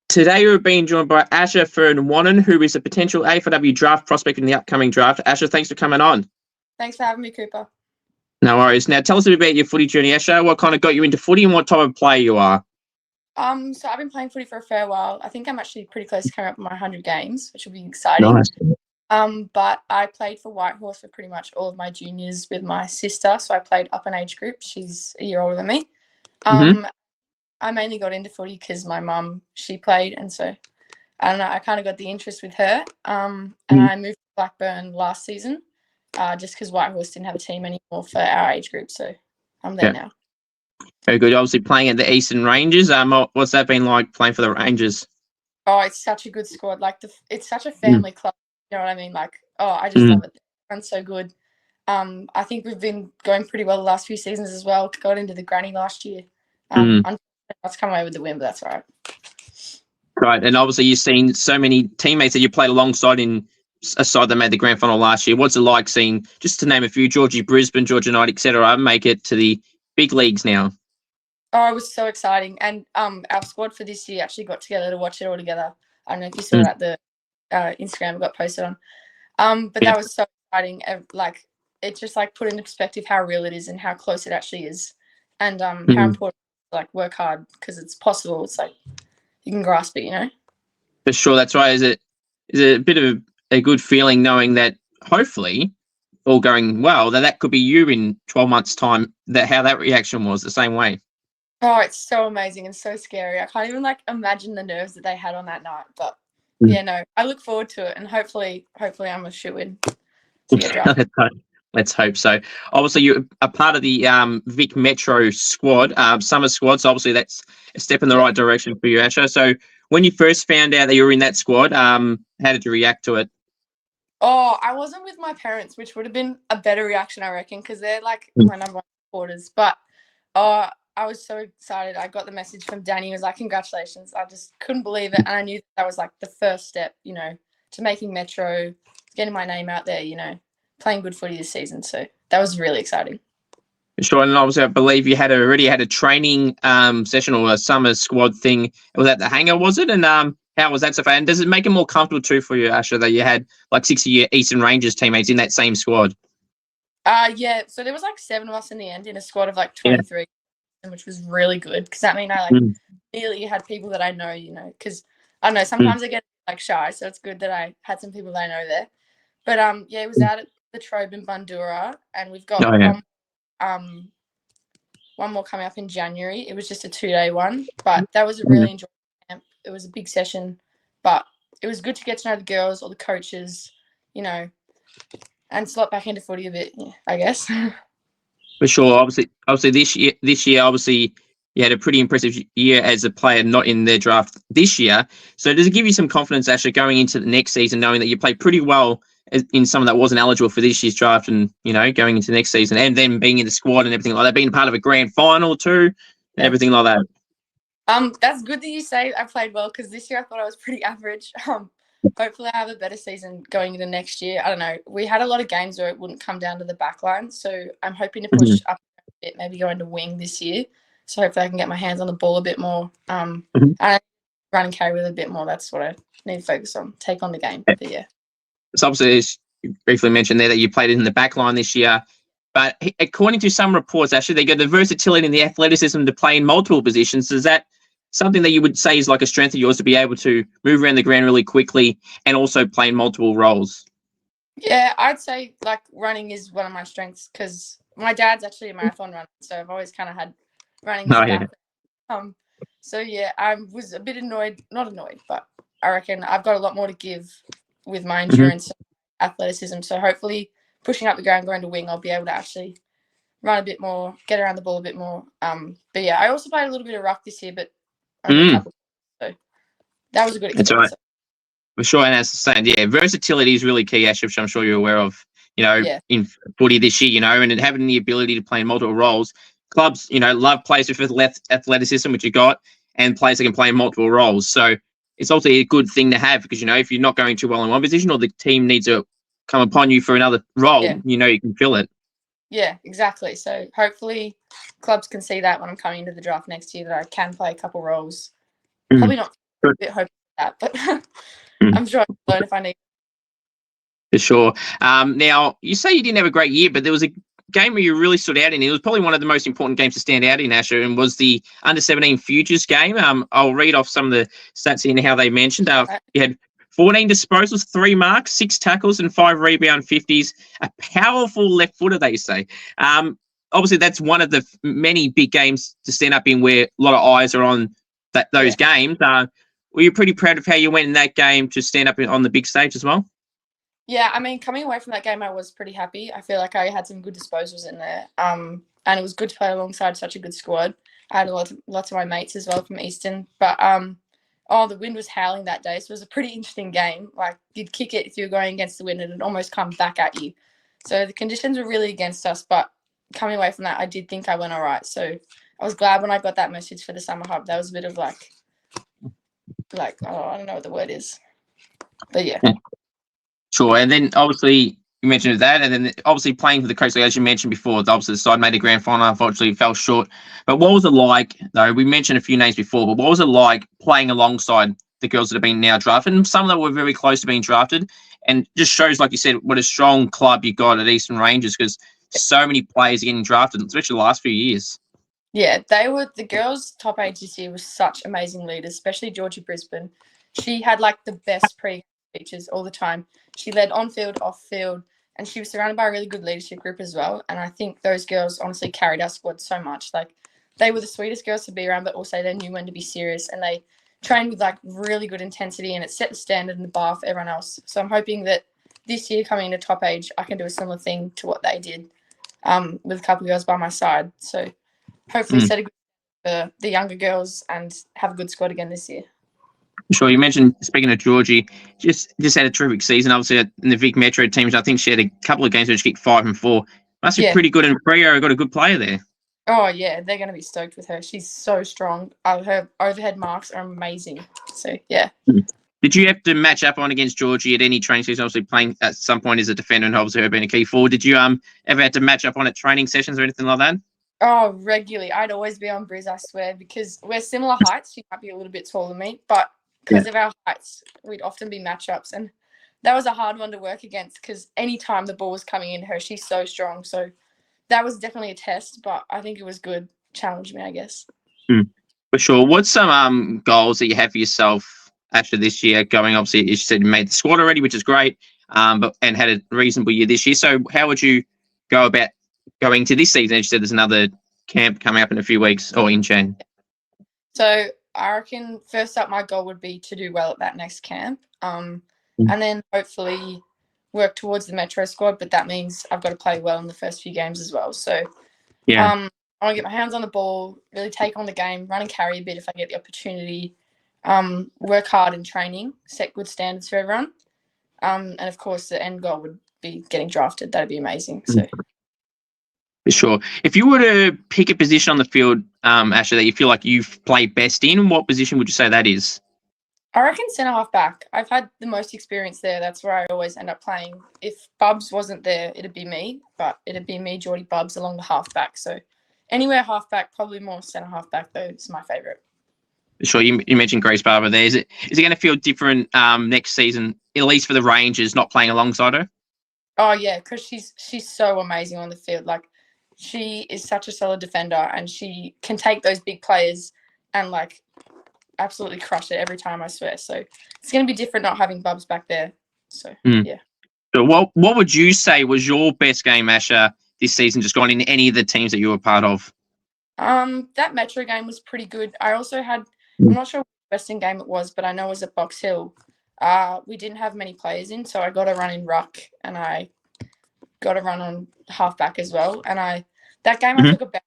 Today we're being joined by Asher Fearn-Wannan, who is a potential AFLW draft prospect in the upcoming draft. Asher, thanks for coming on. Thanks for having me, Cooper. No worries. Now, tell us a bit about your footy journey, Asher. What kind of got you into footy and what type of player you are? So I've been playing footy for a fair while. I think I'm actually pretty close to coming up with my 100 games, which will be exciting. Nice. But I played for Whitehorse for pretty much all of my juniors with my sister. So I played up an age group. She's a year older than me. I mainly got into footy because my mum, she played. And so, I don't know, I kind of got the interest with her. And I moved to Blackburn last season just because Whitehorse didn't have a team anymore for our age group. So I'm there now. Very good. Obviously playing at the Eastern Rangers. What's that been like playing for the Rangers? Oh, it's such a good squad. Like it's such a family club. You know what I mean? Like, I just love it. Everyone's so good. I think we've been going pretty well the last few seasons as well. Got into the granny last year. Let's come away with the win, but that's all right. Right, and obviously you've seen so many teammates that you played alongside in a side that made the grand final last year. What's it like seeing, just to name a few, Georgie Brisbane, Georgia Knight, etc., make it to the big leagues now? Oh, it was so exciting. And our squad for this year actually got together to watch it all together. I don't know if you saw that, the Instagram got posted on. But that was so exciting. Like, it just like put into perspective how real it is and how close it actually is. And how important like work hard because it's possible. It's like you can grasp it, you know. For sure, that's right. Is it a bit of a good feeling knowing that hopefully all going well, that could be you in 12 months' time, that how that reaction was the same way? Oh, it's so amazing and so scary. I can't even like imagine the nerves that they had on that night. But yeah, no, I look forward to it, and hopefully I'm a shoo-in to get drafted. Let's hope so. Obviously, you're a part of the Vic Metro squad, summer squad. So obviously, that's a step in the right direction for you, Asher. So when you first found out that you were in that squad, how did you react to it? Oh, I wasn't with my parents, which would have been a better reaction, I reckon, because they're like my number one supporters. But I was so excited. I got the message from Danny. He was like, congratulations. I just couldn't believe it. And I knew that was like the first step, you know, to making Metro, getting my name out there, you know, playing good footy this season. So that was really exciting. Sure. And obviously, I believe you already had a training session or a summer squad thing. Was that the hangar, was it? And how was that so far? And does it make it more comfortable too for you, Asher, that you had like 60-year Eastern Rangers teammates in that same squad? Yeah. So there was like 7 of us in the end in a squad of like 23, which was really good because that means I like nearly had people that I know, you know, because I don't know, sometimes I get like shy, so it's good that I had some people that I know there. But yeah, it was out at the Trobe in Bundoora, and we've got one more coming up in January. It was just a 2-day one, but that was a really enjoyable camp. It was a big session, but it was good to get to know the girls or the coaches, you know, and slot back into footy a bit, I guess. For sure. Obviously this year, obviously you had a pretty impressive year as a player, not in their draft this year. So does it give you some confidence, Asher, going into the next season, knowing that you played pretty well in someone that wasn't eligible for this year's draft, and you know, going into the next season, and then being in the squad and everything like that, being part of a grand final too, and everything like that? That's good that you say I played well, because this year I thought I was pretty average. Hopefully I have a better season going into next year. I don't know. We had a lot of games where it wouldn't come down to the back line, so I'm hoping to push up a bit, maybe go into wing this year. So hopefully I can get my hands on the ball a bit more. And run and carry with it a bit more. That's what I need to focus on. Take on the game. But yeah. So obviously, as you briefly mentioned there, that you played in the back line this year. But according to some reports, actually, they got the versatility and the athleticism to play in multiple positions. Is that something that you would say is like a strength of yours, to be able to move around the ground really quickly and also play in multiple roles? Yeah, I'd say like running is one of my strengths, because my dad's actually a marathon runner, so I've always kind of had running as a background. So yeah, I was a bit not annoyed, but I reckon I've got a lot more to give with my endurance and athleticism. So hopefully pushing up the ground, going to wing, I'll be able to actually run a bit more, get around the ball a bit more. But yeah, I also played a little bit of ruck this year, but only a couple. So that was a good experience. That's right. For sure. And as I said, yeah, versatility is really key, Ash, which I'm sure you're aware of, you know, in footy this year, you know, and having the ability to play in multiple roles. Clubs, you know, love players with athleticism, which you got, and players that can play in multiple roles. So it's also a good thing to have, because, you know, if you're not going too well in one position, or the team needs to come upon you for another role, you know, you can fill it. Yeah, exactly. So hopefully clubs can see that when I'm coming into the draft next year, that I can play a couple roles. Probably not a bit hoping for that, but I'm sure I'll learn if I need. For sure. Now, you say you didn't have a great year, but there was a game where you really stood out in. It was probably one of the most important games to stand out in, Asher, and was the under-17 Futures game. I'll read off some of the stats in how they mentioned. You had 14 disposals, 3 marks, 6 tackles, and 5 rebound 50s. A powerful left footer, they say. Obviously, that's one of the many big games to stand up in where a lot of eyes are on those games. Were you pretty proud of how you went in that game to stand up on the big stage as well? Yeah, I mean, coming away from that game, I was pretty happy. I feel like I had some good disposals in there. And it was good to play alongside such a good squad. I had lots of my mates as well from Eastern. But, the wind was howling that day, so it was a pretty interesting game. Like, you'd kick it if you were going against the wind, and it'd almost come back at you. So the conditions were really against us, but coming away from that, I did think I went all right. So I was glad when I got that message for the summer hub. That was a bit of like, I don't know what the word is. But, yeah. Sure, and then obviously you mentioned that, and then obviously playing for the Coast League, as you mentioned before, obviously the side made a grand final, unfortunately fell short. But what was it like, though? We mentioned a few names before, but what was it like playing alongside the girls that have been now drafted? And some of them were very close to being drafted, and just shows, like you said, what a strong club you got at Eastern Rangers, because so many players are getting drafted, especially the last few years. Yeah, the girls' top age this year was such amazing leaders, especially Georgie Brisbane. She had like the best features all the time. She led on field, off field, and she was surrounded by a really good leadership group as well. And I think those girls honestly carried our squad so much. Like, they were the sweetest girls to be around, but also they knew when to be serious, and they trained with like really good intensity, and it set the standard and the bar for everyone else. So I'm hoping that this year coming into top age, I can do a similar thing to what they did with a couple of girls by my side. So hopefully set a good for the younger girls and have a good squad again this year. Sure. You mentioned, speaking of Georgie, just had a terrific season. Obviously, in the Vic Metro teams, I think she had a couple of games where she kicked 5 and 4. Must be pretty good in Freo. Got a good player there. Oh, yeah. They're going to be stoked with her. She's so strong. Her overhead marks are amazing. So, yeah. Did you have to match up on against Georgie at any training session? Obviously, playing at some point as a defender and obviously her being a key forward. Did you ever had to match up on at training sessions or anything like that? Oh, regularly. I'd always be on Briz, I swear, because we're similar heights. She might be a little bit taller than me, but because of our heights, we'd often be matchups. And that was a hard one to work against because anytime the ball was coming in her, she's so strong. So that was definitely a test, but I think it was good. Challenged me, I guess. For sure. What's some goals that you have for yourself after this year going? Obviously, as you said, you made the squad already, which is great, and had a reasonable year this year. So how would you go about going to this season? As you said, there's another camp coming up in a few weeks or in Jan. So I reckon first up, my goal would be to do well at that next camp, and then hopefully work towards the Metro squad. But that means I've got to play well in the first few games as well. So I want to get my hands on the ball, really take on the game, run and carry a bit if I get the opportunity, work hard in training, set good standards for everyone, and of course the end goal would be getting drafted. That'd be amazing. So. For sure. If you were to pick a position on the field, Asher, that you feel like you've played best in, what position would you say that is? I reckon centre half back. I've had the most experience there. That's where I always end up playing. If Bubs wasn't there, it'd be me, but it'd be me, Geordie, Bubs along the half back. So anywhere half back, probably more centre half back though is my favourite. Sure. You mentioned Grace Barber there. Is it going to feel different next season, at least for the Rangers, not playing alongside her? Oh yeah, because she's so amazing on the field. Like, she is such a solid defender, and she can take those big players and like absolutely crush it every time, I swear. So it's going to be different not having Bubs back there. So yeah. So what would you say was your best game, Asher, this season, just gone in any of the teams that you were part of? That Metro game was pretty good. I also had, I'm not sure what Western game it was, but I know it was at Box Hill. We didn't have many players in, so I got to run in ruck and I got to run on halfback as well. And that game I took a bounce.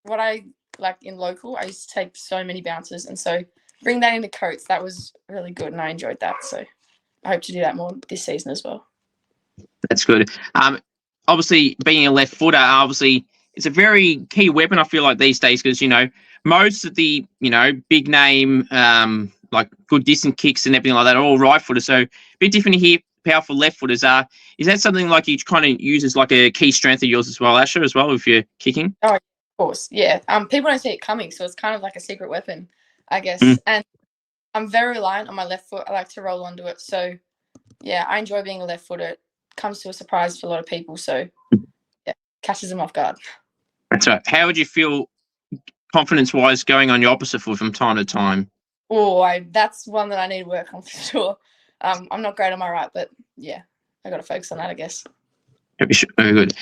What I like in local, I used to take so many bounces, and so bring that into Coates, that was really good, and I enjoyed that. So I hope to do that more this season as well. That's good. Obviously, being a left footer, obviously it's a very key weapon, I feel like, these days, because most of the big name like good distant kicks and everything like that are all right footers. So a bit different here. Powerful left footers are. Is that something like you kind of use as like a key strength of yours as well, Asher, as well, if you're kicking? Oh, of course, yeah. People don't see it coming, so it's kind of like a secret weapon, I guess. And I'm very reliant on my left foot. I like to roll onto it. So, yeah, I enjoy being a left footer. It comes to a surprise for a lot of people. So, yeah, catches them off guard. That's right. How would you feel confidence-wise going on your opposite foot from time to time? Oh, that's one that I need to work on for sure. I'm not great on my right, but yeah, I got to focus on that, I guess. Very good.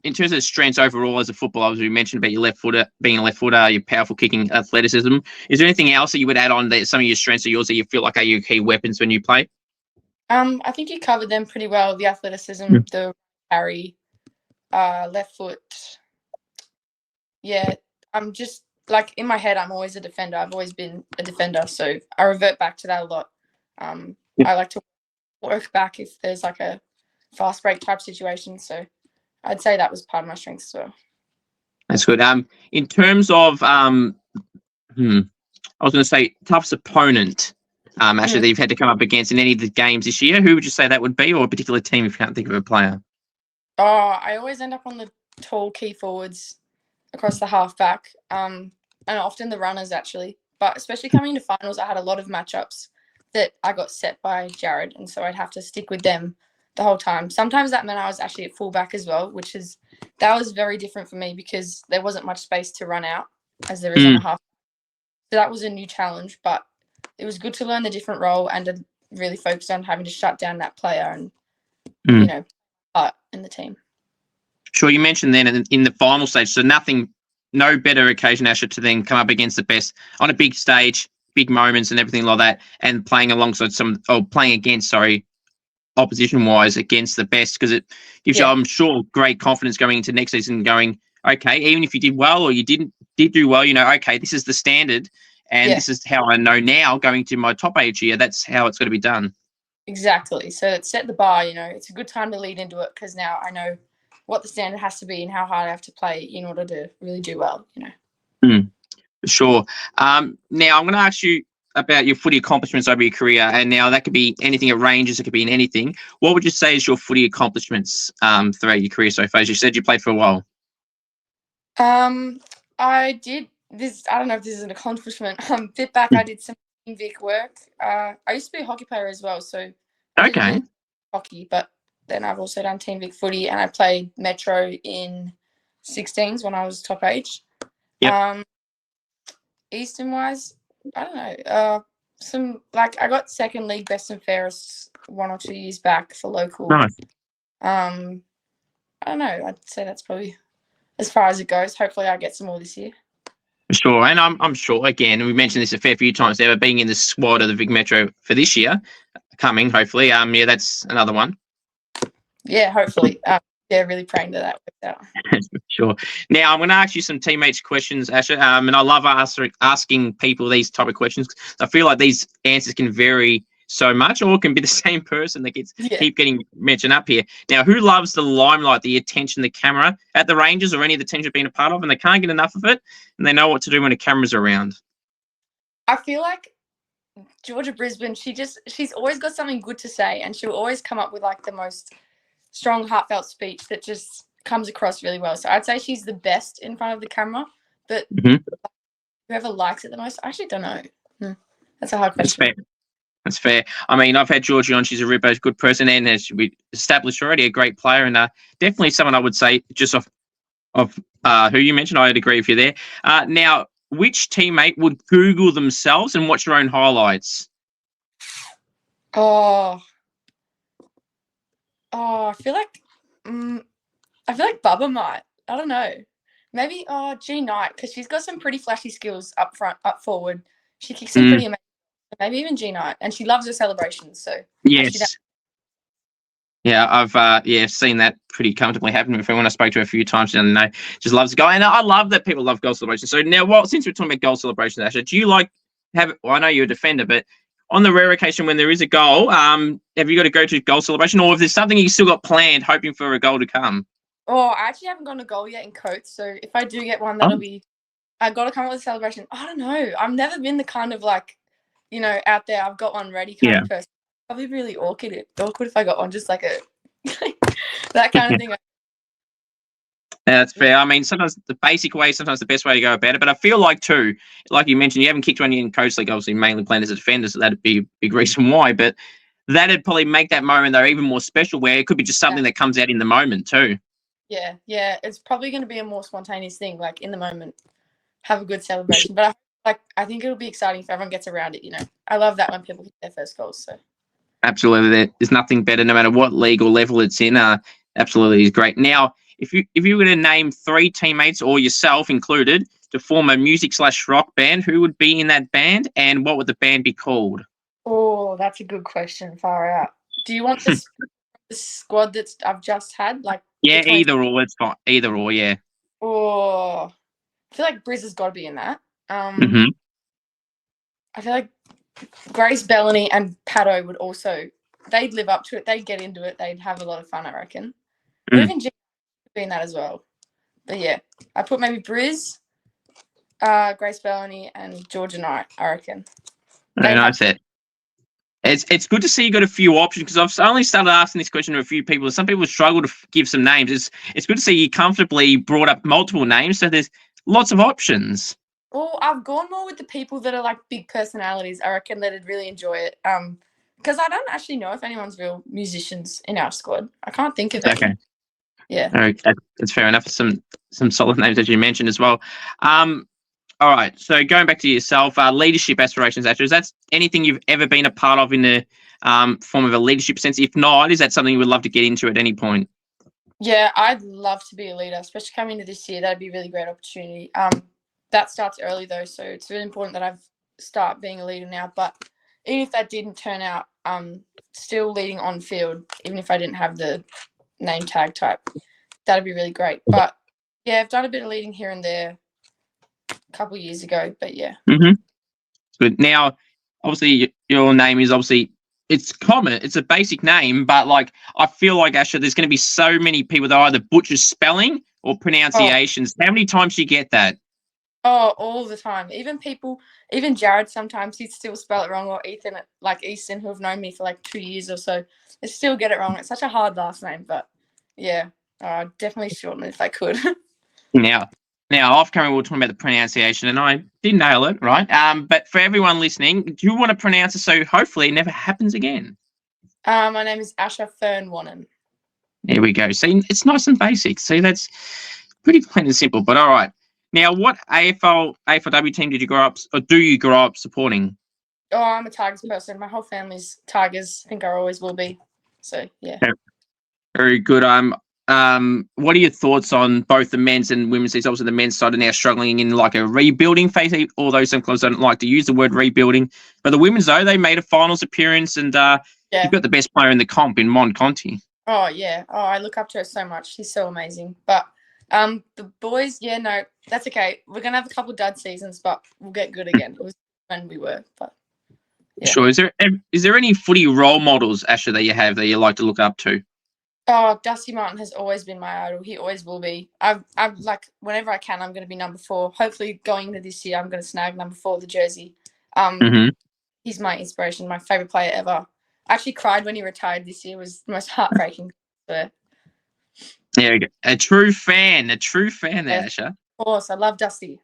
In terms of strengths overall as a footballer, as we mentioned about your left footer, being a left footer, your powerful kicking, athleticism, is there anything else that you would add on that some of your strengths are yours that you feel like are your key weapons when you play? I think you covered them pretty well. The athleticism, the carry, left foot. Yeah, I'm just like in my head, I'm always a defender. I've always been a defender, so I revert back to that a lot. I like to work back if there's like a fast break type situation. So I'd say that was part of my strengths as well. That's good. In terms of I was going to say toughest opponent, Asher, that you've had to come up against in any of the games this year. Who would you say that would be, or a particular team if you can't think of a player? Oh, I always end up on the tall key forwards across the halfback, and often the runners actually. But especially coming into finals, I had a lot of matchups that I got set by Jared, and so I'd have to stick with them the whole time. Sometimes that meant I was actually at fullback as well, that was very different for me because there wasn't much space to run out as there is on a half. So that was a new challenge, but it was good to learn the different role and to really focus on having to shut down that player and you know, part in the team. Sure, you mentioned then in the final stage, so no better occasion, Asher, to then come up against the best on a big stage, big moments and everything like that, and playing alongside playing against, opposition-wise against the best, because it gives you, I'm sure, great confidence going into next season, going, okay, even if you did well or you did do well, okay, this is the standard, and this is how I know now going to my top age year, that's how it's going to be done. Exactly. So it set the bar, it's a good time to lead into it because now I know what the standard has to be and how hard I have to play in order to really do well, For sure. Now I'm going to ask you about your footy accomplishments over your career, and now that could be anything. It ranges. It could be in anything. What would you say is your footy accomplishments throughout your career so far? As you said, you played for a while. I did this. I don't know if this is an accomplishment. Bit back, I did some Team Vic work. I used to be a hockey player as well, so I did a bit of hockey, but then I've also done Team Vic footy, and I played Metro in 16s when I was top age. Yep. Eastern wise, I don't know. I got second league best and fairest 1 or 2 years back for local. Nice. I don't know. I'd say that's probably as far as it goes. Hopefully, I get some more this year. For sure, and I'm sure. Again, we mentioned this a fair few times. Ever being in the squad of the Vic Metro for this year, coming hopefully. That's another one. Yeah, hopefully. Really praying that works out. Sure. Now I'm going to ask you some teammates questions, Asher. And I love asking people these type of questions. I feel like these answers can vary so much, or it can be the same person that keep getting mentioned up here. Now, who loves the limelight, the attention, the camera at the Rangers or any of the teams you've been a part of, and they can't get enough of it, and they know what to do when the camera's around? I feel like Georgia Brisbane, she's always got something good to say, and she'll always come up with like the most strong, heartfelt speech that just comes across really well. So I'd say she's the best in front of the camera, but whoever likes it the most, I actually don't know. That's a hard question. That's fair. I mean, I've had Georgie on. She's a ripper, good person, and as we established already, a great player, and definitely someone I would say just off who you mentioned. I'd agree with you there. Now, which teammate would Google themselves and watch their own highlights? I feel like Bubba might. I don't know. Maybe G Knight, because she's got some pretty flashy skills up front, up forward. She kicks some pretty amazing. Maybe even G Knight, and she loves her celebrations. So yes. Yeah, I've seen that pretty comfortably happen with her when I spoke to her a few times, and just loves to go. And I love that people love goal celebrations. So now, since we're talking about goal celebrations, Asher, do you I know you're a defender, but on the rare occasion when there is a goal, have you got to go to goal celebration, or if there's something you still got planned, hoping for a goal to come? Oh, I actually haven't gone to goal yet in Coates, so if I do get one, that'll be. I got to come up with a celebration. I don't know. I've never been the kind of out there. I've got one ready kind of person. Probably really awkward if I got one, just like that kind of thing. That's fair. I mean, sometimes the basic way, sometimes the best way to go about it. But I feel like too, like you mentioned, you haven't kicked one in coach league, obviously mainly playing as a defender, so that'd be a big reason why. But that'd probably make that moment though even more special, where it could be just something that comes out in the moment too. Yeah, yeah. It's probably going to be a more spontaneous thing, like in the moment, have a good celebration. But I think it'll be exciting if everyone gets around it. I love that when people get their first goals. So Absolutely, there's nothing better, no matter what league or level it's in. Absolutely is great. Now, if you were going to name 3 teammates or yourself included to form a music/rock band, who would be in that band, and what would the band be called? Oh, that's a good question. Far out. Do you want the squad that I've just had? Yeah, either or. It's fine. Either or, yeah. Oh, I feel like Briz has got to be in that. Mm-hmm. I feel like Grace Bellany and Pato would also. They'd live up to it. They'd get into it. They'd have a lot of fun, I reckon. But even Jim would be in that as well. But yeah, I put maybe Briz, Grace Bellany, and Georgia Knight, I reckon. Very nice. It's good to see you got a few options, because I've only started asking this question to a few people. Some people struggle to give some names. It's good to see you comfortably brought up multiple names, so there's lots of options. Well, I've gone more with the people that are like big personalities. I reckon that'd really enjoy it. Because I don't actually know if anyone's real musicians in our squad. I can't think of any. Okay. Yeah. Okay, that's fair enough. Some solid names as you mentioned as well. All right. So going back to yourself, leadership aspirations, Asher, is that anything you've ever been a part of in the form of a leadership sense? If not, is that something you would love to get into at any point? Yeah, I'd love to be a leader, especially coming into this year. That'd be a really great opportunity. That starts early though, so it's really important that I start being a leader now. But even if that didn't turn out, still leading on field, even if I didn't have the name tag type, that'd be really great. But yeah, I've done a bit of leading here and there a couple of years ago, but yeah. Mm-hmm. Good. Now, obviously, your name is it's common. It's a basic name, but I feel like, Asher, there's going to be so many people that either butcher spelling or pronunciations. How many times do you get that? Oh, all the time. Even Jared, sometimes he'd still spell it wrong, or Easton, who have known me for 2 years or so, they still get it wrong. It's such a hard last name, but yeah, I'd definitely shorten it if I could. Now, off camera, we were talking about the pronunciation, and I did nail it, right? But for everyone listening, do you want to pronounce it so hopefully it never happens again? My name is Asher Fearn-Wannan. There we go. See, it's nice and basic. See, that's pretty plain and simple, but all right. Now, what AFLW team did you grow up, or do you grow up supporting? Oh, I'm a Tigers person. My whole family's Tigers. I think I always will be. So, yeah. Very good. What are your thoughts on both the men's and women's teams? Obviously, the men's side are now struggling in a rebuilding phase, although some clubs don't like to use the word rebuilding. But the women's, though, they made a finals appearance, and you've got the best player in the comp in Mon Conti. Oh, yeah. Oh, I look up to her so much. She's so amazing. But the boys, yeah, no, that's okay. We're going to have a couple dud seasons, but we'll get good again. It was when we were, but yeah. Sure. Is there any footy role models, Asher, that you have that you like to look up to? Oh, Dusty Martin has always been my idol. He always will be. I've whenever I can, I'm going to be number 4. Hopefully, going into this year, I'm going to snag number 4, the jersey. He's my inspiration, my favorite player ever. I actually cried when he retired this year. It was the most heartbreaking. There we go. A true fan there, Asher. Of course, I love Dusty.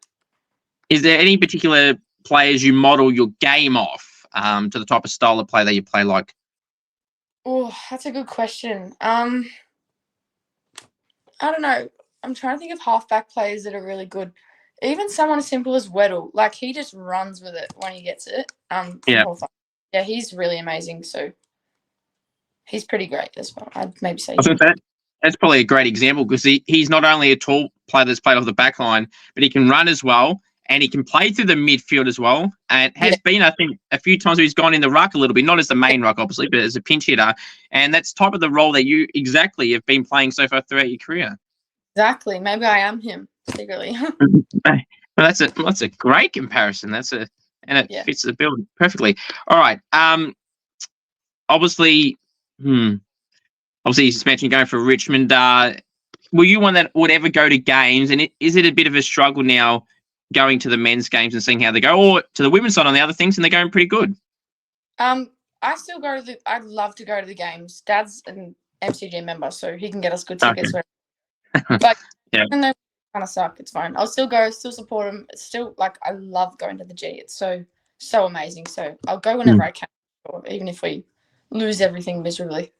Is there any particular players you model your game off to the type of style of play that you play like? Oh, that's a good question. I don't know. I'm trying to think of halfback players that are really good. Even someone as simple as Weddle, he just runs with it when he gets it. Yeah, he's really amazing. So he's pretty great as well. I'd maybe say. That's probably a great example, because he's not only a tall player that's played off the back line, but he can run as well, and he can play through the midfield as well. And has been, I think, a few times where he's gone in the ruck a little bit, not as the main ruck, obviously, but as a pinch hitter. And that's type of the role that you exactly have been playing so far throughout your career. Exactly. Maybe I am him secretly. Well, that's a great comparison. It fits the build perfectly. All right. Obviously, you just mentioned going for Richmond. Were you one that would ever go to games? And is it a bit of a struggle now going to the men's games and seeing how they go, or to the women's side on the other things, and they're going pretty good? I still go to I'd love to go to the games. Dad's an MCG member, so he can get us good tickets. But Yeah. And they kind of suck. It's fine. I'll still go, still support them. It's still like I love going to the G. It's so amazing. So I'll go whenever I can, even if we lose everything miserably.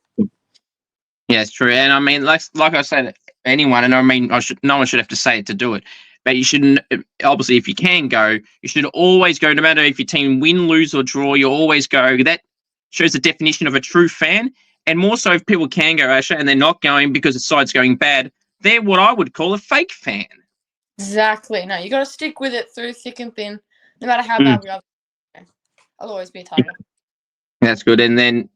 Yeah, it's true. And I mean, like I said, anyone, and I mean, no one should have to say it to do it, but you shouldn't. Obviously, if you can go, you should always go, no matter if your team win, lose, or draw. You always go. That shows the definition of a true fan. And more so, if people can go, Asher, and they're not going because the side's going bad, they're what I would call a fake fan. Exactly. No, you got to stick with it through thick and thin, no matter how bad we are. I'll always be a Tiger. That's good. And then,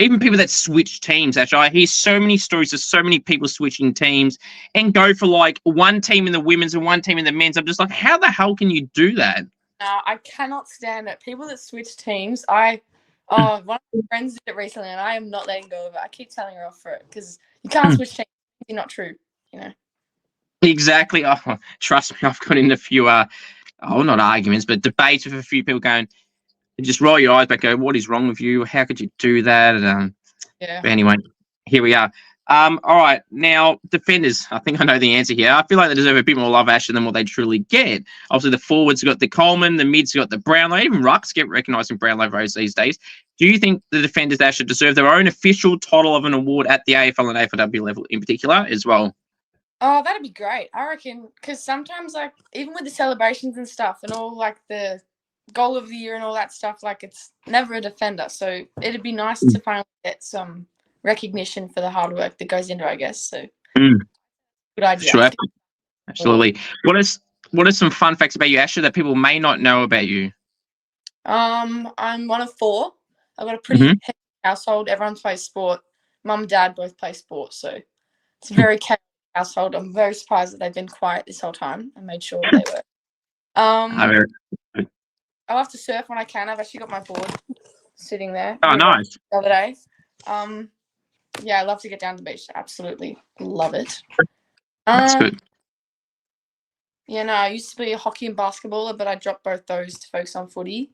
even people that switch teams, actually, I hear so many stories of so many people switching teams and go for like one team in the women's and one team in the men's. I'm just like, how the hell can you do that? I cannot stand it. People that switch teams, one of my friends did it recently and I am not letting go of it. I keep telling her off for it because you can't switch teams. It's not true, Exactly. Oh, trust me, I've got in a few, not arguments, but debates with a few people going, just roll your eyes back, go, what is wrong with you? How could you do that? Yeah. But anyway, here we are. All right, now defenders. I think I know the answer here. I feel like they deserve a bit more love, Asher, than what they truly get. Obviously, the forwards got the Coleman, the mids got the Brownlow. Even rucks get recognised in Brownlow votes these days. Do you think the defenders, Asher, deserve their own official title of an award at the AFL and AFLW level in particular as well? Oh, that'd be great. I reckon, because sometimes, like, even with the celebrations and stuff and all, like, the goal of the year and all that stuff, like, it's never a defender. So it'd be nice to finally get some recognition for the hard work that goes into it, I guess. So good idea. Sure. Absolutely. What are some fun facts about you, Asher, that people may not know about you? I'm one of 4. I've got a pretty heavy household. Everyone plays sport. Mum and dad both play sport, so it's a very chaotic household. I'm very surprised that they've been quiet this whole time. I made sure they were. I love to surf when I can. I've actually got my board sitting there. Oh, nice. The other day. Yeah, I love to get down to the beach. Absolutely love it. That's good. Yeah, no, I used to be a hockey and basketballer, but I dropped both those to focus on footy.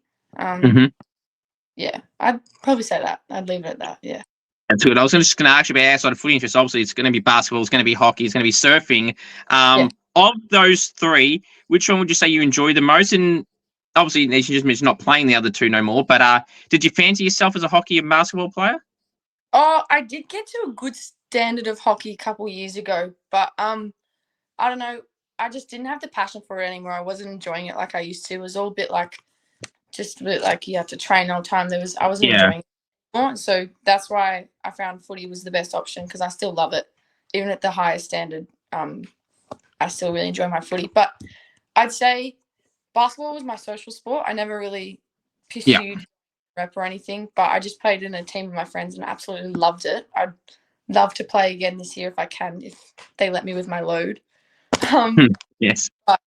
Yeah, I'd probably say that. I'd leave it at that, yeah. That's good. I was just going to ask you about outside of footy interest. Obviously, it's going to be basketball, it's going to be hockey, it's going to be surfing. Of those 3, which one would you say you enjoy the most? And obviously, you just mentioned not playing the other 2 no more, but did you fancy yourself as a hockey and basketball player? Oh, I did get to a good standard of hockey a couple years ago, but I don't know. I just didn't have the passion for it anymore. I wasn't enjoying it like I used to. It was all a bit like, just a bit like you have to train all the time. I wasn't enjoying it anymore. So that's why I found footy was the best option because I still love it. Even at the highest standard, I still really enjoy my footy. But I'd say basketball was my social sport. I never really pursued rep or anything, but I just played in a team with my friends and absolutely loved it. I'd love to play again this year if I can, if they let me with my load. Yes. But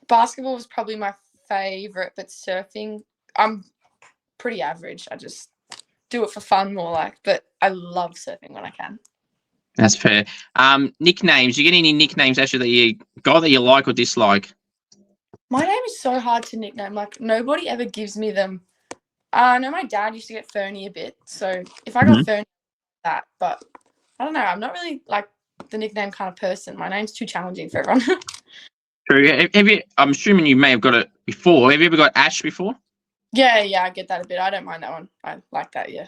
basketball was probably my favorite, but surfing, I'm pretty average. I just do it for fun more like, but I love surfing when I can. That's fair. Nicknames. You get any nicknames, Asher, that you got that you like or dislike? My name is so hard to nickname. Like, nobody ever gives me them. I know my dad used to get Fernie a bit, so if I got Fernie, that, but I don't know. I'm not really like the nickname kind of person. My name's too challenging for everyone. True. I'm assuming you may have got it before. Have you ever got Ash before? Yeah, I get that a bit. I don't mind that one. I like that, yeah.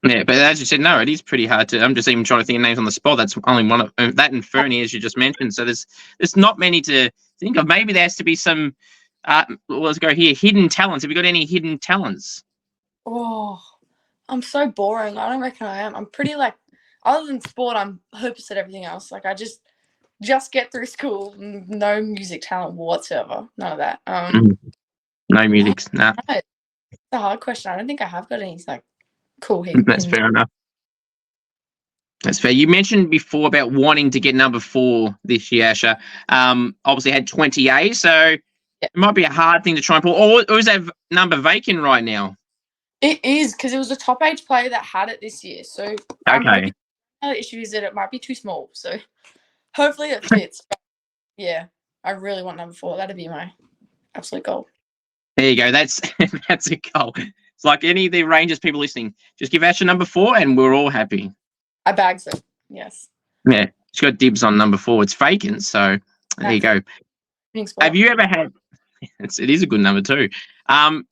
Yeah, but as you said, no, it is pretty hard to. I'm just even trying to think of names on the spot. That's only one of that and Fernie, as you just mentioned. So there's not many to think of. Maybe there has to be some. Let's go here. Hidden talents. Have you got any hidden talents? Oh, I'm so boring. I don't reckon I am. I'm pretty like, other than sport, I'm hopeless at everything else. Like I just get through school. No music talent whatsoever. None of that. No music. Nah. It's a hard question. I don't think I have got any like cool hidden. That's fair enough. That's fair. You mentioned before about wanting to get number 4 this year, Asher. Obviously had 20A, so it might be a hard thing to try and pull. Or is that number vacant right now? It is, because it was a top age player that had it this year. So okay. The issue is that it might be too small. So hopefully it fits. But yeah, I really want number 4. That'd be my absolute goal. There you go. That's a goal. It's like any of the Rangers people listening. Just give Asher number 4 and we're all happy. I bags it. Yes. Yeah. She's got dibs on number 4. It's vacant, so there you go. Have you ever had? It is a good number too. Have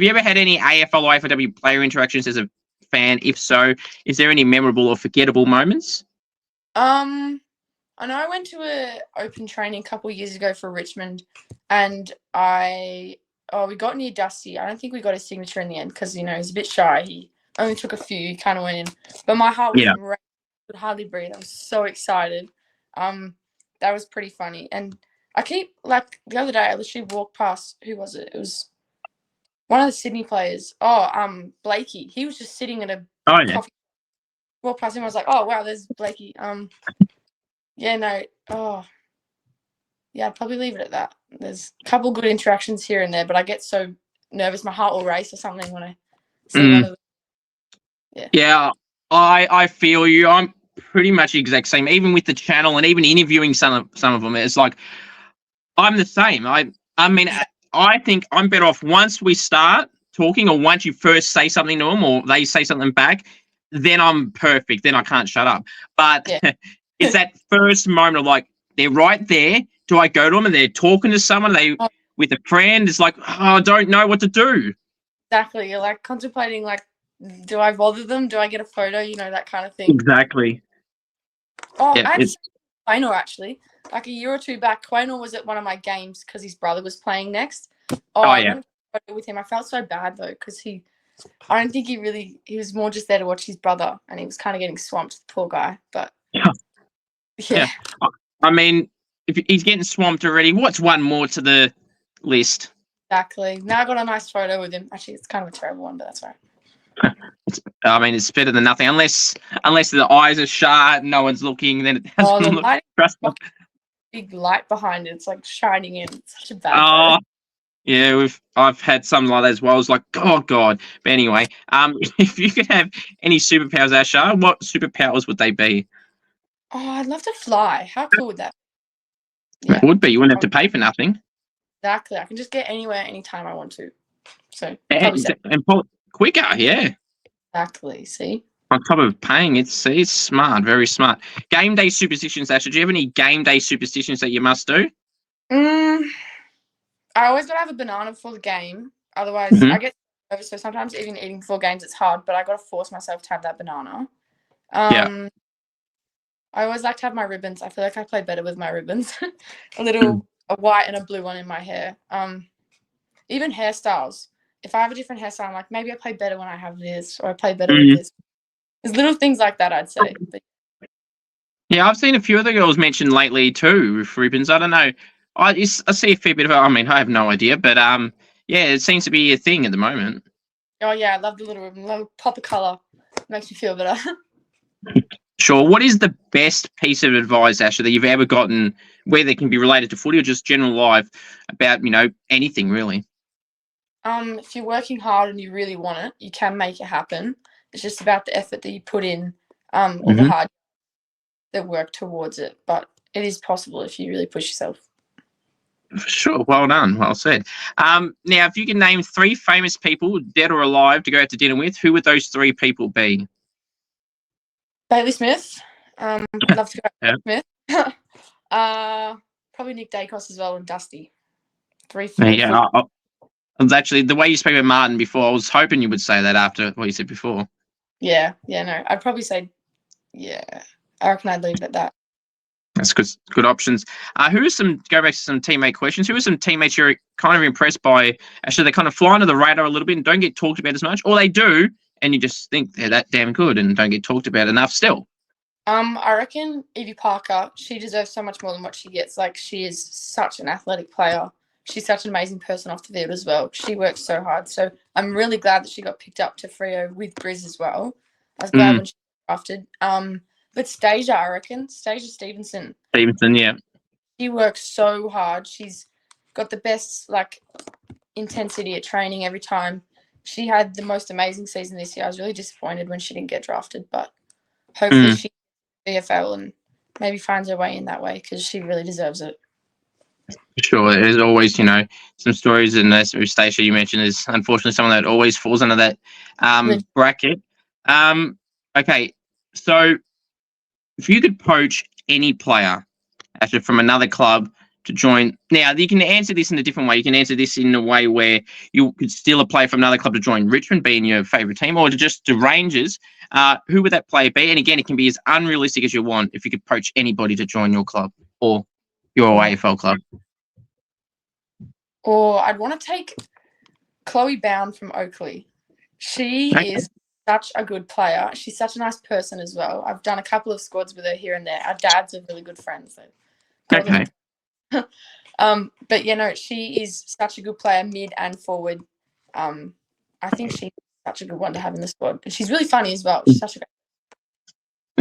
you ever had any AFL or AFLW player interactions as a fan? If so, is there any memorable or forgettable moments? I know I went to a open training a couple of years ago for Richmond, and we got near Dusty. I don't think we got his signature in the end because, he's a bit shy. He only took a few. He kind of went in. But my heart was racing. I could hardly breathe. I was so excited. That was pretty funny. And I keep, the other day, I literally walked past, who was it? It was one of the Sydney players. Blakey. He was just sitting at a coffee. Walked past him. I was like, oh, wow, there's Blakey. I'd probably leave it at that. There's a couple good interactions here and there, but I get so nervous. My heart will race or something when I see one of them. Yeah, I feel you. I'm pretty much the exact same. Even with the channel and even interviewing some of them, it's like I'm the same. I mean, I think I'm better off once we start talking, or once you first say something to them, or they say something back. Then I'm perfect. Then I can't shut up. But it's that first moment of they're right there. Do I go to them and they're talking to someone? With a friend? It's like, I don't know what to do. Exactly. You're contemplating, do I bother them? Do I get a photo? That kind of thing. Exactly. Oh, I had Quaynor actually. A year or two back, Quaynor was at one of my games because his brother was playing next. I went with him. I felt so bad though because I don't think he was more just there to watch his brother, and he was kind of getting swamped, the poor guy. But yeah. I mean, if he's getting swamped already, what's one more to the list? Exactly. Now I got a nice photo with him. Actually, it's kind of a terrible one, but that's all right. I mean, it's better than nothing, unless the eyes are shut, no one's looking, then it doesn't look trustworthy. Big light behind it. It's shining in. It's such a bad photo. Yeah, I've had something like that as well. It's like, oh God. But anyway, if you could have any superpowers, Asher, what superpowers would they be? Oh, I'd love to fly. How cool would that be? It would be. You wouldn't have to pay for nothing. Exactly. I can just get anywhere, anytime I want to. So and quicker, yeah. Exactly. See? On top of paying, it's smart, very smart. Game day superstitions, Asher. Do you have any game day superstitions that you must do? I always got to have a banana before the game. Otherwise, I get nervous. So sometimes even eating before games, it's hard. But I got to force myself to have that banana. I always like to have my ribbons. I feel like I play better with my ribbons. A white and a blue one in my hair. Even hairstyles. If I have a different hairstyle, I'm like, maybe I play better when I have this, or I play better with this. There's little things like that, I'd say. But yeah, I've seen a few other girls mentioned lately too with ribbons. I don't know. I see a fair bit of it. I mean, I have no idea, but it seems to be a thing at the moment. Oh yeah, I love the little ribbon. Little pop of colour. Makes me feel better. Sure. What is the best piece of advice, Asher, that you've ever gotten, whether it can be related to footy or just general life, about anything really? If you're working hard and you really want it, you can make it happen. It's just about the effort that you put in, or the hard that work towards it. But it is possible if you really push yourself. Sure. Well done. Well said. Now, if you can name 3 famous people, dead or alive, to go out to dinner with, who would those 3 people be? Bailey Smith. Love to go out with Smith. Probably Nick Dacos as well, and Dusty. 3 Yeah. Actually, the way you spoke about Martin before, I was hoping you would say that after what you said before. Yeah, no. I'd probably say, I reckon I'd leave it at that. That's good options. Go back to some teammate questions. Who are some teammates you're kind of impressed by? Actually, they kind of fly under the radar a little bit and don't get talked about as much, or they do, and you just think they're that damn good and don't get talked about enough still. I reckon Evie Parker, she deserves so much more than what she gets. She is such an athletic player. She's such an amazing person off the field as well. She works so hard. So I'm really glad that she got picked up to Freo with Grizz as well. I was glad when she was drafted. But Stasia, I reckon. Stasia Stevenson. Yeah. She works so hard. She's got the best, intensity at training every time. She had the most amazing season this year. I was really disappointed when she didn't get drafted, but hopefully she AFL and maybe finds her way in that way because she really deserves it. Sure. There's always, some stories in this. Stacia, you mentioned, is unfortunately someone that always falls under that bracket. Okay. So if you could poach any player, actually, from another club to join? Now, you can answer this in a different way. You can answer this in a way where you could steal a player from another club to join Richmond, being your favourite team, or to just to Rangers. Who would that player be? And again, it can be as unrealistic as you want if you could poach anybody to join your club or your AFL club. Or I'd want to take Chloe Bound from Oakley. She is such a good player. She's such a nice person as well. I've done a couple of squads with her here and there. Our dads are really good friends. Okay. But she is such a good player, mid and forward. I think she's such a good one to have in the squad. And she's really funny as well. She's such a great.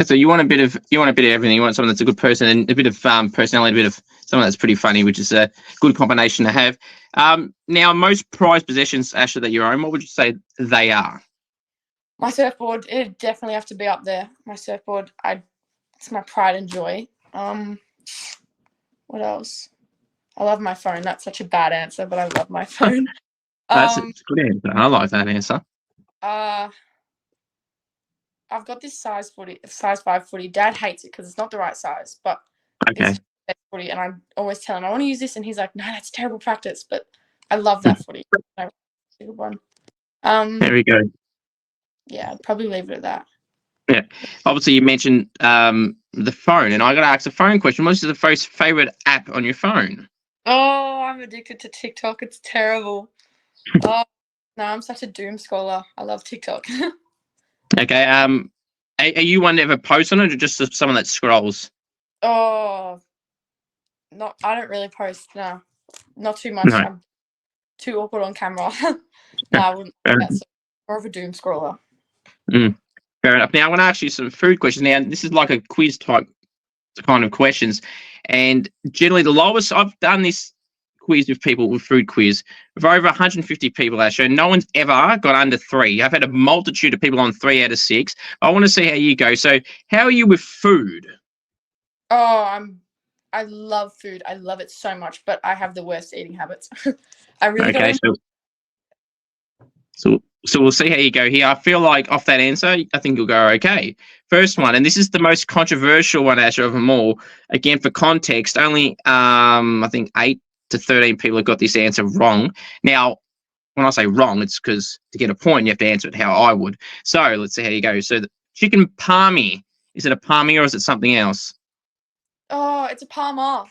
So you want a bit of everything. You want someone that's a good person and a bit of personality, a bit of someone that's pretty funny, which is a good combination to have. Now, most prized possessions, Asher, that you own, what would you say they are? My surfboard, it'd definitely have to be up there. My surfboard, it's my pride and joy. What else? I love my phone. That's such a bad answer, but I love my phone. That's a good answer. I like that answer. I've got this size 5 footy. Dad hates it because it's not the right size, but it's footy. And I always tell him I want to use this, and he's like, "No, that's terrible practice." But I love that footy. It's a good one. There we go. Yeah, I'd probably leave it at that. Yeah. Obviously, you mentioned the phone, and I got to ask a phone question. What's the first favorite app on your phone? Oh, I'm addicted to TikTok. It's terrible. Oh no, I'm such a doom scroller. I love TikTok. Okay. Are you one to ever post on it, or just someone that scrolls? Oh, no, I don't really post. No, not too much. No. I'm too awkward on camera. No, I wouldn't. That's more of a doom scroller. Fair enough. Now, I want to ask you some food questions. Now, this is like a quiz type kind of questions, and generally the lowest. I've done this quiz with people with food quiz with over 150 people, Asher. No one's ever got under 3. I've had a multitude of people on 3 out of 6. I want to see how you go. So, how are you with food? Oh, I love food. I love it so much, but I have the worst eating habits. I really don't. So we'll see how you go here. I feel like off that answer, I think you'll go okay. First one, and this is the most controversial one, Asher, of them all. Again, for context, only I think 8 to 13 people have got this answer wrong. Now, when I say wrong, it's because to get a point, you have to answer it how I would. So let's see how you go. So the chicken palmy, is it a palmy or is it something else? Oh, it's a Palmer.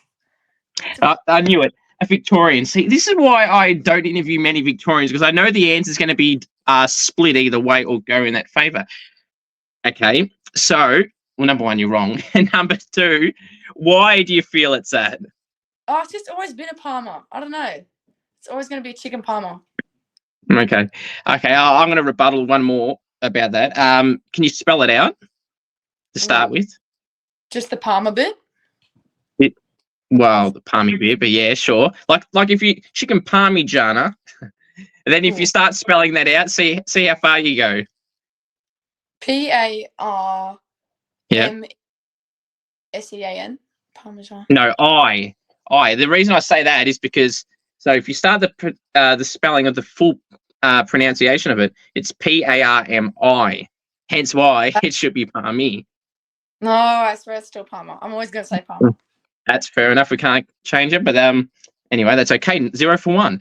I knew it. A Victorian. See, this is why I don't interview many Victorians, because I know the answer is going to be split either way or go in that favour. Okay, so, well, number 1, you're wrong. And number 2, why do you feel it's that? Oh, it's just always been a Palmer. I don't know. It's always going to be a chicken Palmer. Okay, I'm going to rebuttal one more about that. Can you spell it out to start with? Just the Palmer bit? Well, the palmy bit, but yeah, sure. Like if you chicken parmigiana, and then if you start spelling that out, see how far you go. Parmesan. Parmesan. No, I. The reason I say that is because if you start the spelling of the full pronunciation of it, it's Parmi. Hence why it should be palmy. No, I swear it's still Palmer. I'm always going to say Palmer. That's fair enough. We can't change it, but anyway, that's okay. 0 for 1.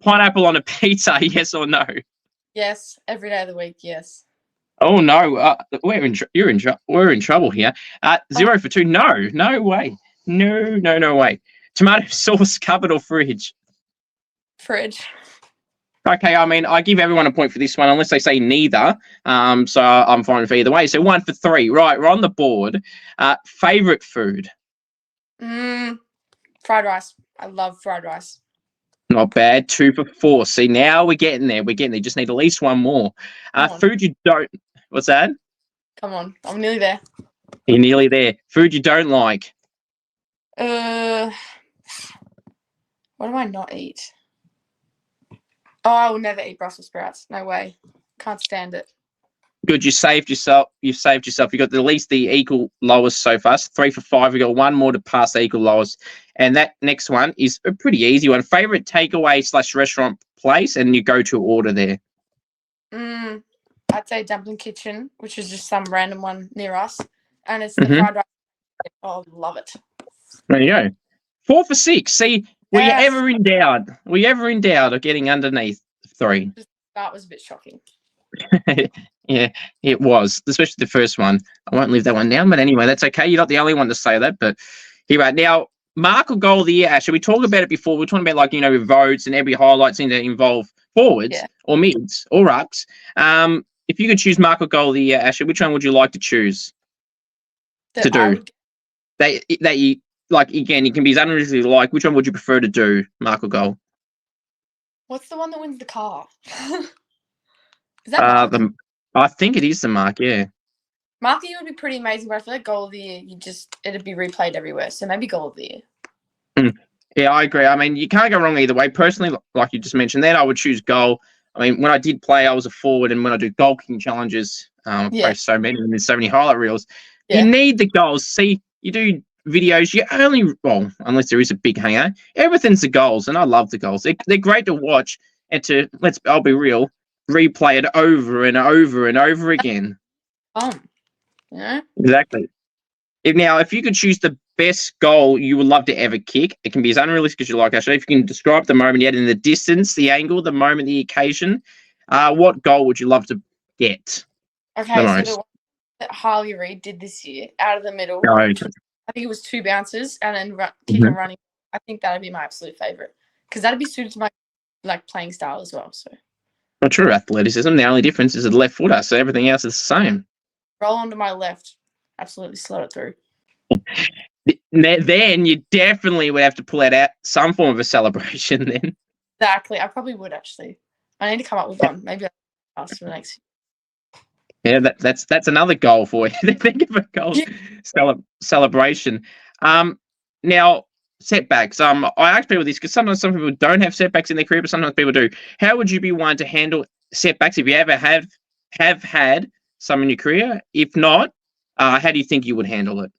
Pineapple on a pizza, yes or no? Yes, every day of the week. Yes. Oh no, we're in trouble here. 0 for 2. No way. No way. Tomato sauce, cupboard or fridge? Fridge. Okay, I mean, I give everyone a point for this one unless they say neither. So I'm fine with either way. So 1 for 3. Right, we're on the board. Favorite food? Fried rice. I love fried rice. Not bad. 2 for 4. See, now we're getting there. Just need at least one more. Food you don't. What's that? Come on, I'm nearly there. You're nearly there. Food you don't like. What do I not eat? Oh, I will never eat Brussels sprouts. No way. Can't stand it. Good, you saved yourself. You got at least the equal lowest so far. So 3 for 5. We got one more to pass the equal lowest. And that next one is a pretty easy one. Favorite takeaway / restaurant place and you go to order there. I'd say Dumpling Kitchen, which is just some random one near us. And it's the fried rice Oh, love it. There you go. 4 for 6. See, were you ever in doubt? Were you ever in doubt of getting underneath 3? That was a bit shocking. Yeah, it was, especially the first one. I won't leave that one down, but anyway, that's okay. You're not the only one to say that, but here we are. Now, mark or goal of the year, Asher, we talked about it before. We were talking about, like, you know, with votes and every highlight seems to involve forwards or mids or rucks. If you could choose mark or goal of the year, Asher, which one would you like to choose to do? That you, like, again, it can be as unrealistic as you like. Which one would you prefer to do, mark or goal? What's the one that wins the car? Is that mark? I think it is the mark, yeah. Mark of the year would be pretty amazing, but I feel like goal of the year, it'd be replayed everywhere. So maybe goal of the year. Yeah, I agree. I mean, you can't go wrong either way. Personally, like you just mentioned that, I would choose goal. I mean, when I did play, I was a forward, and when I do goal kicking challenges, post so many, and there's so many highlight reels, you need the goals. See, you do videos, you only, well, unless there is a big hanger, everything's the goals, and I love the goals. They're great to watch and to, I'll be real, replay it over and over and over again. Yeah. Exactly. If you could choose the best goal you would love to ever kick, it can be as unrealistic as you like, Ashley. If you can describe the moment you had in the distance, the angle, the moment, the occasion, what goal would you love to get? Okay, so the one that Harley Reid did this year, out of the middle, I think it was 2 bounces and then kick and running. I think that'd be my absolute favourite because that'd be suited to my playing style as well. So. Well, true athleticism. The only difference is a left footer, so everything else is the same. Roll onto my left, absolutely slot it through. Then you definitely would have to pull out some form of a celebration. Then exactly, I probably would actually. I need to come up with one. Maybe I'll ask for the next. Yeah, that's another goal for you. Think of a goal celebration. Now setbacks. I ask people this because sometimes some people don't have setbacks in their career, but sometimes people do. How would you be one to handle setbacks if you ever have had some in your career? If not, how do you think you would handle it?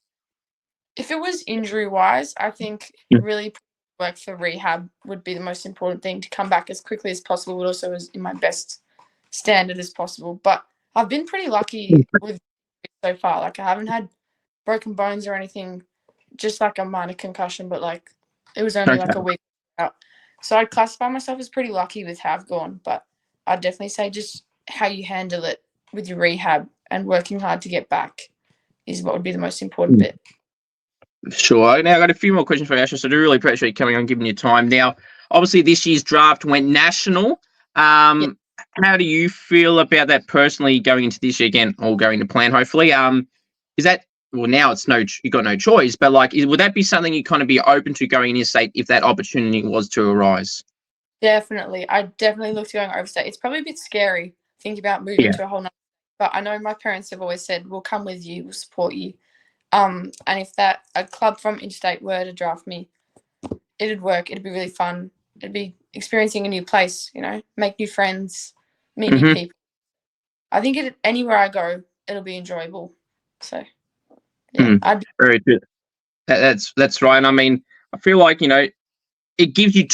If it was injury-wise, I think really work for rehab would be the most important thing, to come back as quickly as possible, but also as in my best standard as possible. But I've been pretty lucky with so far. Like, I haven't had broken bones or anything, just like a minor concussion, but like it was only like a week out. So I'd classify myself as pretty lucky with how I've gone, but I'd definitely say just how you handle it with your rehab and working hard to get back is what would be the most important bit. Sure. Now, I've got a few more questions for you, Asher, so I do really appreciate you coming on and giving your time. Now, obviously, this year's draft went national. How do you feel about that personally going into this year again, or going to plan, hopefully? Is that, well, now it's you've got no choice, but like, would that be something you kind of be open to going interstate if that opportunity was to arise? Definitely. I definitely look to going overstate. It's probably a bit scary thinking about moving to a whole nother, but I know my parents have always said, we'll come with you, we'll support you. And if a club from interstate were to draft me, it'd work. It'd be really fun. It'd be experiencing a new place, make new friends, meet new people. I think anywhere I go, it'll be enjoyable. So, yeah. Very good. That's right. And I mean, I feel like, it gives you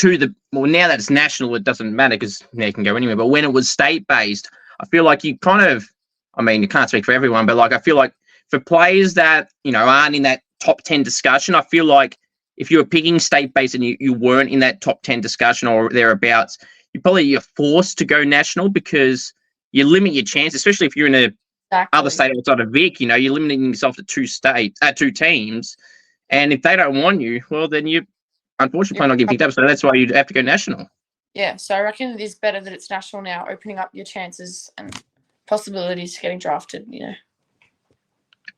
now that it's national, it doesn't matter because now you can go anywhere. But when it was state-based, I feel like you kind of, I mean, you can't speak for everyone, but like, I feel like for players that, aren't in that top 10 discussion, I feel like if you were picking state-based and you weren't in that top 10 discussion or thereabouts, you're forced to go national because you limit your chance, especially if you're in other state outside of Vic, you're limiting yourself to 2 teams. And if they don't want you, well, then you unfortunately probably not getting picked up. So that's why you'd have to go national. Yeah, so I reckon it is better that it's national now, opening up your chances and possibilities to getting drafted,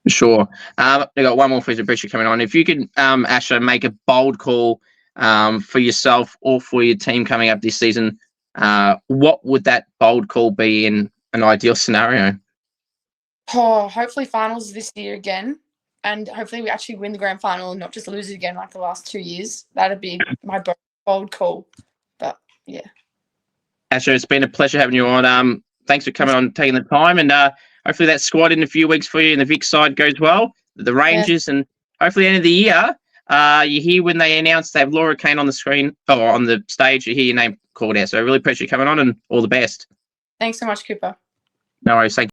Sure. I've got one more for you, appreciate coming on. If you could, Asher, make a bold call for yourself or for your team coming up this season, what would that bold call be in an ideal scenario? Oh, hopefully finals this year again, and hopefully we actually win the grand final and not just lose it again like the last 2 years. That'd be my bold call. But yeah. Asher, it's been a pleasure having you on. Thanks for coming on, taking the time, and hopefully that squad in a few weeks for you and the Vic side goes well, the Rangers, and hopefully end of the year, you hear when they announce they have Laura Kane on the screen or on the stage, you hear your name called out. So I really appreciate you coming on and all the best. Thanks so much, Cooper. No worries. Thank you.